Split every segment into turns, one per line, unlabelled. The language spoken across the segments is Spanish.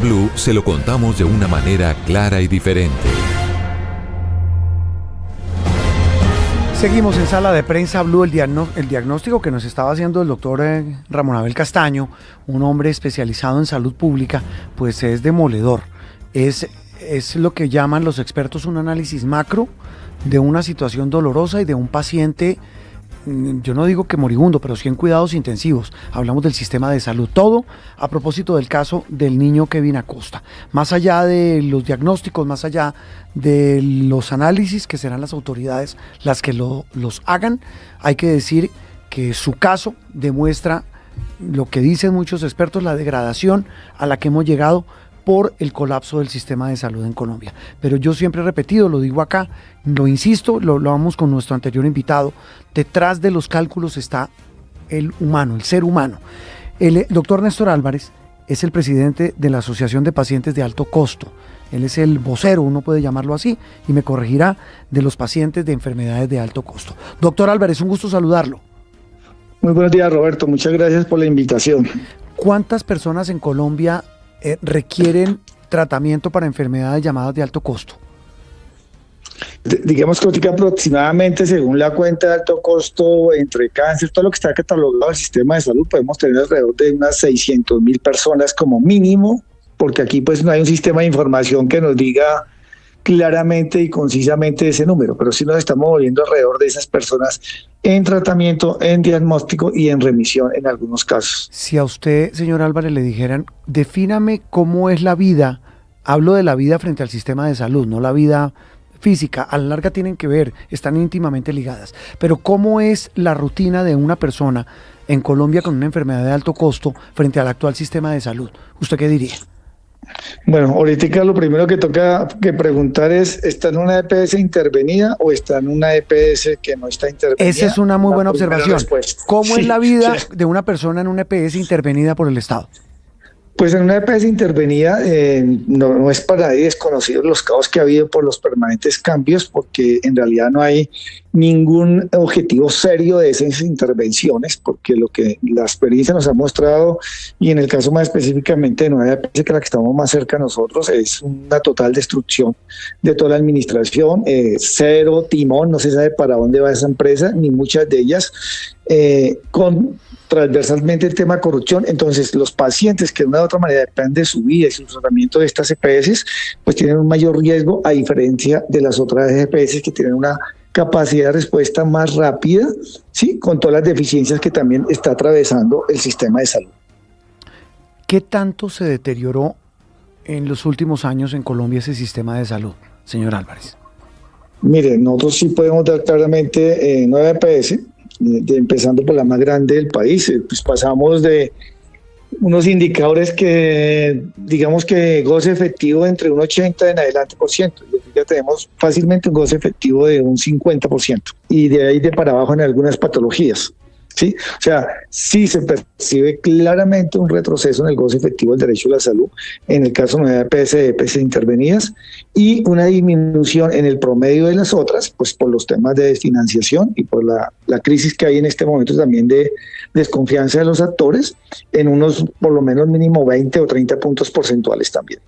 Blue se lo contamos de una manera clara y diferente.
Seguimos en Sala de Prensa Blue. El diagnóstico que nos estaba haciendo el doctor Ramón Abel Castaño, un hombre especializado en salud pública, pues es demoledor. Es lo que llaman los expertos un análisis macro de una situación dolorosa y de un paciente, yo no digo que moribundo, pero sí en cuidados intensivos. Hablamos del sistema de salud. Todo a propósito del caso del niño Kevin Acosta. Más allá de los diagnósticos, más allá de los análisis, que serán las autoridades las que los hagan, hay que decir que su caso demuestra lo que dicen muchos expertos, la degradación a la que hemos llegado por el colapso del sistema de salud en Colombia. Pero yo siempre he repetido, lo digo acá, lo insisto, lo hablamos con nuestro anterior invitado, detrás de los cálculos está el humano, el ser humano. El doctor Néstor Álvarez es el presidente de la Asociación de Pacientes de Alto Costo. Él es el vocero, uno puede llamarlo así, y me corregirá, de los pacientes de enfermedades de alto costo. Doctor Álvarez, un gusto saludarlo.
Muy buenos días, Roberto. Muchas gracias por la invitación.
¿Cuántas personas en Colombia requieren tratamiento para enfermedades llamadas de alto costo?
Digamos que aproximadamente, según la cuenta de alto costo, entre cáncer, todo lo que está catalogado el sistema de salud, podemos tener alrededor de unas 600,000 personas como mínimo, porque aquí pues no hay un sistema de información que nos diga claramente y concisamente ese número, pero sí nos estamos moviendo alrededor de esas personas en tratamiento, en diagnóstico y en remisión en algunos casos.
Si a usted, señor Álvarez, le dijeran, defíname cómo es la vida, hablo de la vida frente al sistema de salud, no la vida física, a la larga tienen que ver, están íntimamente ligadas, pero cómo es la rutina de una persona en Colombia con una enfermedad de alto costo frente al actual sistema de salud, ¿usted qué diría?
Bueno, ahorita lo primero que toca que preguntar es, ¿está en una EPS intervenida o está en una EPS que no está intervenida?
Esa es una muy buena observación. ¿Cómo es la vida de una persona en una EPS intervenida por el Estado?
Pues en una EPS intervenida no es para nadie desconocido los caos que ha habido por los permanentes cambios, porque en realidad no hay ningún objetivo serio de esas intervenciones, porque lo que la experiencia nos ha mostrado, y en el caso más específicamente de Nueva EPS, que es la que estamos más cerca a nosotros, es una total destrucción de toda la administración, cero timón, no se sabe para dónde va esa empresa, ni muchas de ellas, con transversalmente el tema corrupción. Entonces los pacientes que de una u otra manera dependen de su vida y su tratamiento de estas EPS, pues tienen un mayor riesgo, a diferencia de las otras EPS que tienen una capacidad de respuesta más rápida, ¿sí?, con todas las deficiencias que también está atravesando el sistema de salud.
¿Qué tanto se deterioró en los últimos años en Colombia ese sistema de salud, señor Álvarez?
Mire, nosotros sí podemos dar claramente 9 EPS, empezando por la más grande del país. Pues pasamos de unos indicadores que digamos que goce efectivo entre un 80 en adelante por ciento, y ya tenemos fácilmente un goce efectivo de un 50%, y de ahí de para abajo en algunas patologías, ¿sí? O sea, sí se percibe claramente un retroceso en el goce efectivo del derecho a la salud, en el caso de EPS intervenidas, y una disminución en el promedio de las otras, pues por los temas de desfinanciación y por la crisis que hay en este momento también de desconfianza de los actores, en unos por lo menos mínimo 20 o 30 puntos porcentuales también.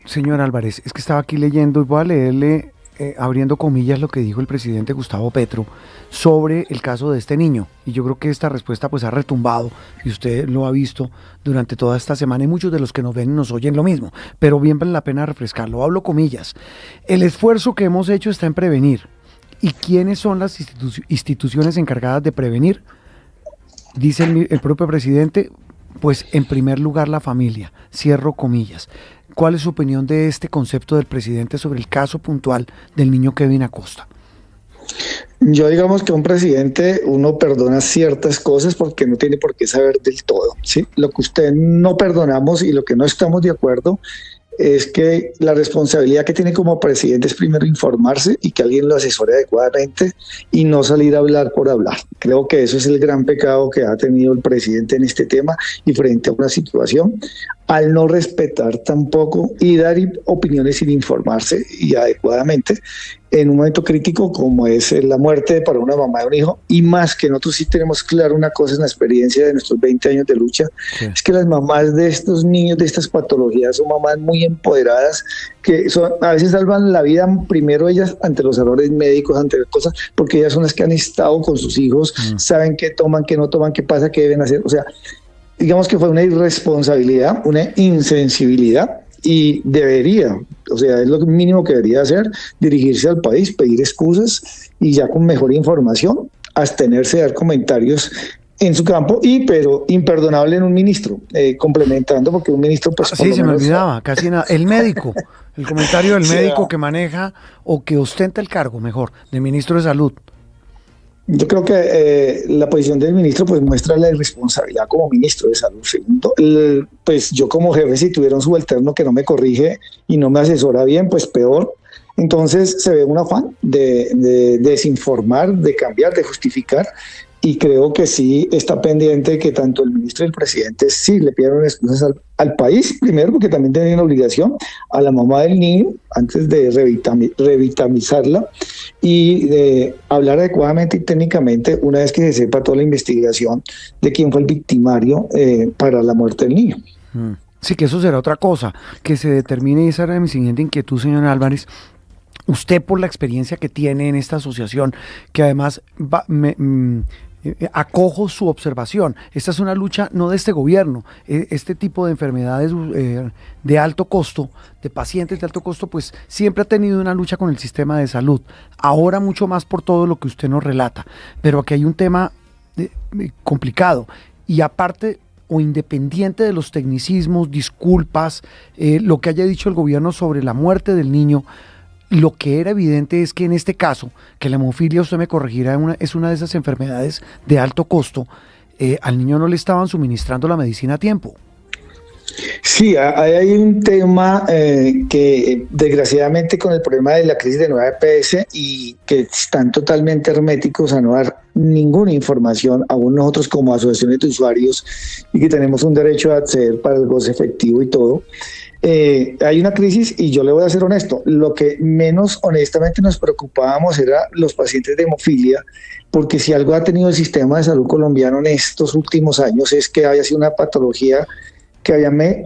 Señor Álvarez, es que estaba aquí leyendo y voy a leerle, abriendo comillas, lo que dijo el presidente Gustavo Petro sobre el caso de este niño, y yo creo que esta respuesta pues ha retumbado, y usted lo ha visto durante toda esta semana, y muchos de los que nos ven y nos oyen lo mismo, pero bien vale la pena refrescarlo. Hablo comillas: el esfuerzo que hemos hecho está en prevenir. ¿Y quiénes son las instituciones encargadas de prevenir? Dice el propio presidente, pues en primer lugar la familia, cierro comillas. ¿Cuál es su opinión de este concepto del presidente sobre el caso puntual del niño Kevin Acosta?
Yo digamos que un presidente, uno perdona ciertas cosas porque no tiene por qué saber del todo, ¿sí? Lo que usted no perdonamos y lo que no estamos de acuerdo es que la responsabilidad que tiene como presidente es primero informarse y que alguien lo asesore adecuadamente y no salir a hablar por hablar. Creo que eso es el gran pecado que ha tenido el presidente en este tema y frente a una situación. al no respetar tampoco y dar opiniones sin informarse y adecuadamente en un momento crítico como es la muerte para una mamá de un hijo, y más que nosotros sí tenemos claro una cosa en la experiencia de nuestros 20 años de lucha, sí, es que las mamás de estos niños, de estas patologías, son mamás muy empoderadas, que a veces salvan la vida primero ellas ante los errores médicos, ante cosas, porque ellas son las que han estado con sus hijos, saben qué toman, qué no toman, qué pasa, qué deben hacer, o sea, digamos que fue una irresponsabilidad, una insensibilidad, y debería, o sea, es lo mínimo que debería hacer, dirigirse al país, pedir excusas y ya con mejor información, abstenerse de dar comentarios en su campo, pero imperdonable en un ministro, complementando, porque un ministro pues...
Sí, se me olvidaba, casi nada, el médico, el comentario del médico que maneja o que ostenta el cargo, mejor, de ministro de Salud.
Yo creo que la posición del ministro pues muestra la irresponsabilidad como ministro de Salud. Segundo, pues yo como jefe, si tuviera un subalterno que no me corrige y no me asesora bien, pues peor. Entonces se ve un afán de desinformar, de cambiar, de justificar, y creo que sí está pendiente que tanto el ministro y el presidente sí le pidieron excusas al país, primero porque también tenían obligación, a la mamá del niño antes de revitalizarla y de hablar adecuadamente y técnicamente una vez que se sepa toda la investigación de quién fue el victimario para la muerte del niño.
Sí, que eso será otra cosa, que se determine, y esa era mi siguiente inquietud, señor Álvarez. Usted, por la experiencia que tiene en esta asociación, que además acojo su observación, esta es una lucha no de este gobierno, este tipo de enfermedades de alto costo, de pacientes de alto costo, pues siempre ha tenido una lucha con el sistema de salud, ahora mucho más por todo lo que usted nos relata, pero aquí hay un tema complicado, y aparte o independiente de los tecnicismos, disculpas, lo que haya dicho el gobierno sobre la muerte del niño, lo que era evidente es que en este caso, que la hemofilia, usted me corregirá, es una de esas enfermedades de alto costo, al niño no le estaban suministrando la medicina a tiempo.
Sí, hay un tema que desgraciadamente con el problema de la crisis de nueva EPS y que están totalmente herméticos a no dar ninguna información, aún nosotros como asociaciones de usuarios y que tenemos un derecho a acceder para el goce efectivo y todo, hay una crisis y yo le voy a ser honesto, lo que menos honestamente nos preocupábamos era los pacientes de hemofilia, porque si algo ha tenido el sistema de salud colombiano en estos últimos años es que había sido una patología que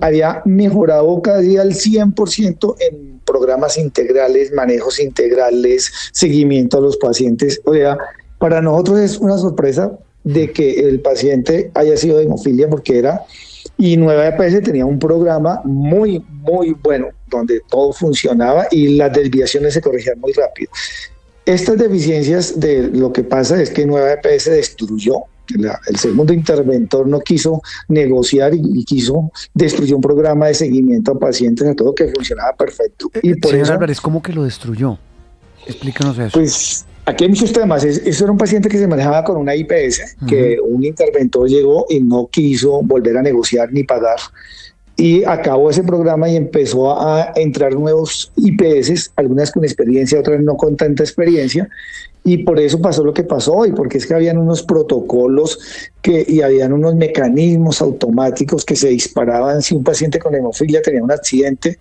había mejorado cada día al 100% en programas integrales, manejos integrales, seguimiento a los pacientes. O sea, para nosotros es una sorpresa de que el paciente haya sido de hemofilia porque y Nueva EPS tenía un programa muy, muy bueno, donde todo funcionaba y las desviaciones se corregían muy rápido. Estas deficiencias de lo que pasa es que Nueva EPS destruyó. El segundo interventor no quiso negociar y destruyó un programa de seguimiento a pacientes, a todo que funcionaba perfecto. Y por
señor
eso,
Álvarez, ¿cómo que lo destruyó? Explícanos eso.
Pues aquí hay muchos temas. Eso era un paciente que se manejaba con una IPS, que un interventor llegó y no quiso volver a negociar ni pagar. Y acabó ese programa y empezó a entrar nuevos IPS, algunas con experiencia, otras no con tanta experiencia. Y por eso pasó lo que pasó, y porque es que habían unos protocolos y habían unos mecanismos automáticos que se disparaban si un paciente con hemofilia tenía un accidente.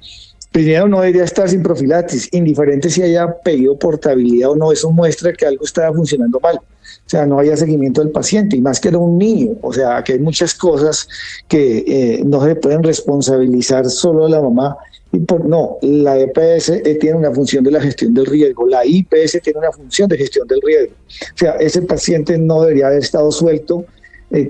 Primero, no debería estar sin profilaxis, indiferente si haya pedido portabilidad o no, eso muestra que algo estaba funcionando mal. O sea, no había seguimiento del paciente, y más que era un niño. O sea, que hay muchas cosas que no se pueden responsabilizar solo a la mamá. No, la EPS tiene una función de la gestión del riesgo, la IPS tiene una función de gestión del riesgo. O sea, ese paciente no debería haber estado suelto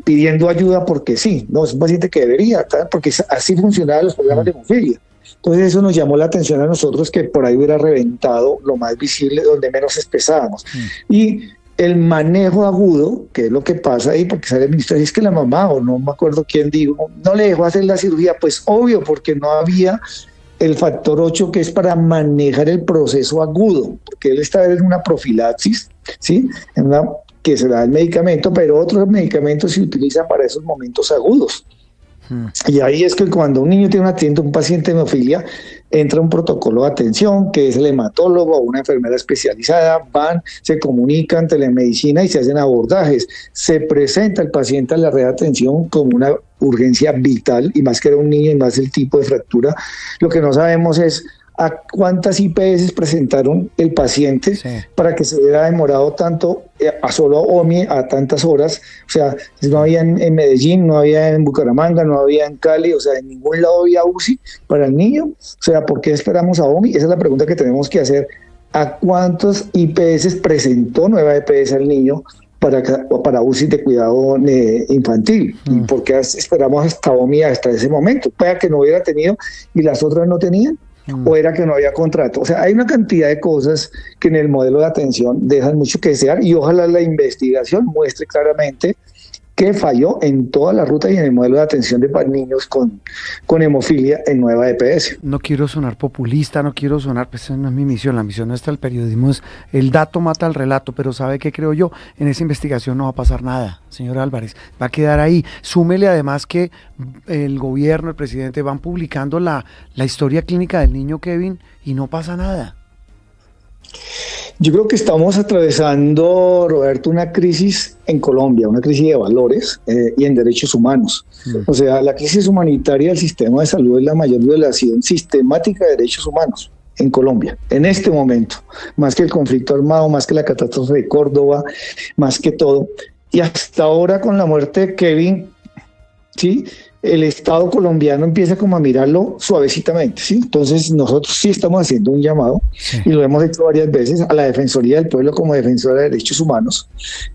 pidiendo ayuda porque sí, no, es un paciente que debería estar, porque así funcionaban los programas de hemofilia. Entonces eso nos llamó la atención a nosotros, que por ahí hubiera reventado lo más visible, donde menos expresábamos. Y el manejo agudo, que es lo que pasa ahí, porque sale el ministro y es que la mamá, o no me acuerdo quién dijo, no le dejó hacer la cirugía, pues obvio, porque no había el factor 8, que es para manejar el proceso agudo, porque él está en una profilaxis, ¿sí? Que se da el medicamento, pero otros medicamentos se utilizan para esos momentos agudos. Y ahí es que cuando un niño tiene un paciente de hemofilia, entra un protocolo de atención, que es el hematólogo o una enfermera especializada, se comunican, telemedicina y se hacen abordajes. Se presenta el paciente a la red de atención como una urgencia vital, y más que era un niño y más el tipo de fractura. Lo que no sabemos es a cuántas IPS presentaron el paciente para que se hubiera demorado tanto, a solo OMI, a tantas horas. O sea, no había en Medellín, no había en Bucaramanga, no había en Cali, o sea, en ningún lado había UCI para el niño. O sea, ¿por qué esperamos a OMI? Esa es la pregunta que tenemos que hacer. ¿A cuántos IPS presentó nueva EPS al niño para UCI de cuidado infantil? ¿Y por qué esperamos hasta OMI hasta ese momento? Puede que no hubiera tenido y las otras no tenían. ¿O era que no había contrato? O sea, hay una cantidad de cosas que en el modelo de atención dejan mucho que desear, y ojalá la investigación muestre claramente que falló en toda la ruta y en el modelo de atención de niños con hemofilia en nueva EPS.
No quiero sonar populista, no quiero sonar, pues esa no es mi misión, la misión nuestra del periodismo es el dato mata al relato, pero ¿sabe qué creo yo? En esa investigación no va a pasar nada, señor Álvarez, va a quedar ahí. Súmele además que el gobierno, el presidente van publicando la historia clínica del niño Kevin y no pasa nada.
Yo creo que estamos atravesando, Roberto, una crisis en Colombia, una crisis de valores y en derechos humanos. O sea, la crisis humanitaria del sistema de salud es la mayor violación sistemática de derechos humanos en Colombia, en este momento, más que el conflicto armado, más que la catástrofe de Córdoba, más que todo. Y hasta ahora, con la muerte de Kevin, ¿sí?, el Estado colombiano empieza como a mirarlo suavecitamente, ¿sí? Entonces nosotros sí estamos haciendo un llamado, y lo hemos hecho varias veces, a la Defensoría del Pueblo como defensora de derechos humanos,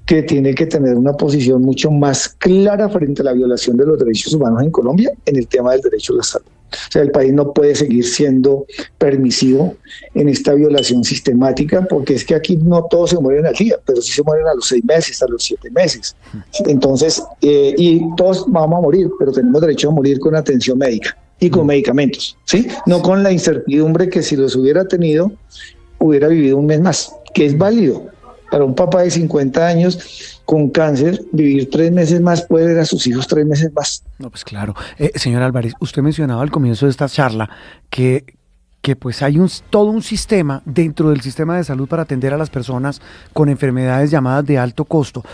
que tiene que tener una posición mucho más clara frente a la violación de los derechos humanos en Colombia en el tema del derecho a la salud. O sea, el país no puede seguir siendo permisivo en esta violación sistemática, porque es que aquí no todos se mueren al día, pero sí se mueren a los 6 meses, a los 7 meses. Entonces, y todos vamos a morir, pero tenemos derecho a morir con atención médica y con medicamentos, ¿sí? No con la incertidumbre que si los hubiera tenido, hubiera vivido un mes más, que es válido. Para un papá de 50 años con cáncer, vivir 3 meses más puede ver a sus hijos 3 meses más.
No, pues claro. Señor Álvarez, usted mencionaba al comienzo de esta charla que pues hay todo un sistema dentro del sistema de salud para atender a las personas con enfermedades llamadas de alto costo.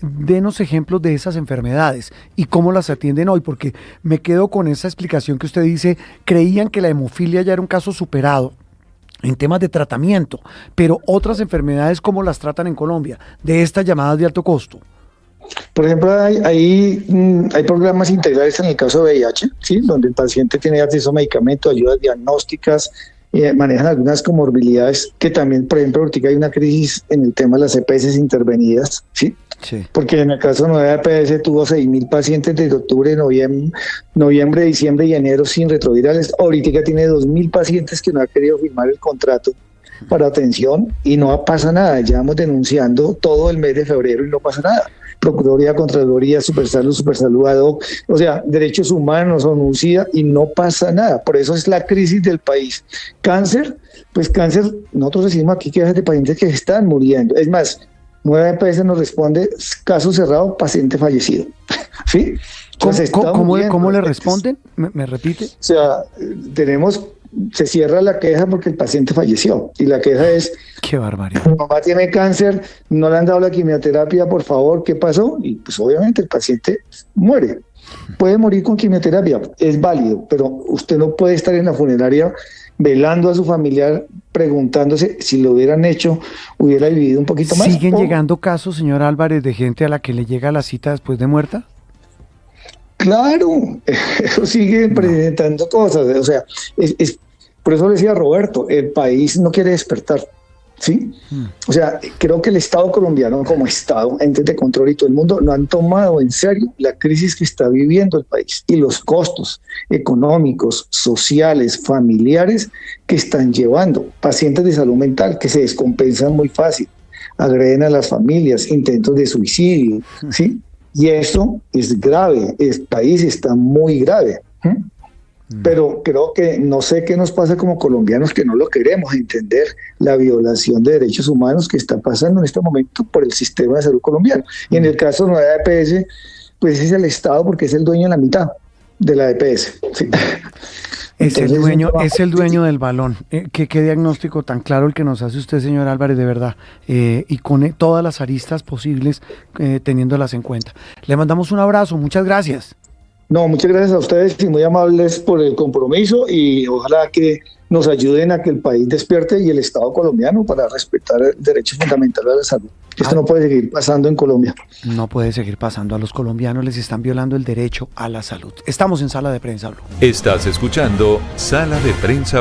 Denos ejemplos de esas enfermedades y cómo las atienden hoy, porque me quedo con esa explicación que usted dice, creían que la hemofilia ya era un caso superado en temas de tratamiento, pero otras enfermedades, ¿cómo las tratan en Colombia, de estas llamadas de alto costo?
Por ejemplo, hay programas integrales en el caso de VIH, ¿sí?, donde el paciente tiene acceso a medicamentos, ayudas diagnósticas, manejan algunas comorbilidades, que también, por ejemplo, ahorita hay una crisis en el tema de las EPS intervenidas, ¿sí? Sí. Porque en el caso de Nueva EPS tuvo 6.000 pacientes desde octubre, noviembre, diciembre y enero sin retrovirales. Ahorita tiene 2.000 pacientes que no ha querido firmar el contrato para atención y no pasa nada. Llevamos denunciando todo el mes de febrero y no pasa nada. Procuraduría, Contraloría, Supersalud ad hoc, o sea, derechos humanos, ONUCIDA, y no pasa nada. Por eso es la crisis del país. Cáncer, pues cáncer, nosotros decimos aquí que hay de pacientes que están muriendo. Es más, Nueva EPS nos responde, caso cerrado, paciente fallecido. ¿Sí?
¿Cómo le responden? ¿Me repite?
O sea, se cierra la queja porque el paciente falleció, y la queja es:
¡qué barbaridad!
Mi mamá tiene cáncer, no le han dado la quimioterapia, por favor, ¿qué pasó? Y pues obviamente el paciente muere. Puede morir con quimioterapia, es válido, pero usted no puede estar en la funeraria velando a su familiar, preguntándose si lo hubieran hecho, hubiera vivido un poquito más.
¿Siguen llegando casos, señor Álvarez, de gente a la que le llega la cita después de muerta?
Claro, eso sigue presentando cosas. O sea, por eso le decía a Roberto, el país no quiere despertar, ¿sí? O sea, creo que el Estado colombiano como Estado, entes de control y todo el mundo no han tomado en serio la crisis que está viviendo el país y los costos económicos, sociales, familiares que están llevando. Pacientes de salud mental que se descompensan muy fácil, agreden a las familias, intentos de suicidio, ¿sí? Y eso es grave, el país está muy grave. Pero creo que no sé qué nos pasa como colombianos, que no lo queremos entender, la violación de derechos humanos que está pasando en este momento por el sistema de salud colombiano. Y en el caso de la EPS, pues es el Estado, porque es el dueño de la mitad de la EPS. ¿Sí?
Es el dueño del balón. ¿Qué diagnóstico tan claro el que nos hace usted, señor Álvarez, de verdad? Y con todas las aristas posibles, teniéndolas en cuenta. Le mandamos un abrazo, muchas gracias.
No, muchas gracias a ustedes y muy amables por el compromiso y ojalá que nos ayuden a que el país despierte y el Estado colombiano para respetar el derecho fundamental a la salud. Esto no puede seguir pasando en Colombia.
No puede seguir pasando. A los colombianos les están violando el derecho a la salud. Estamos en Sala de Prensa Blue.
Estás escuchando Sala de Prensa Blue.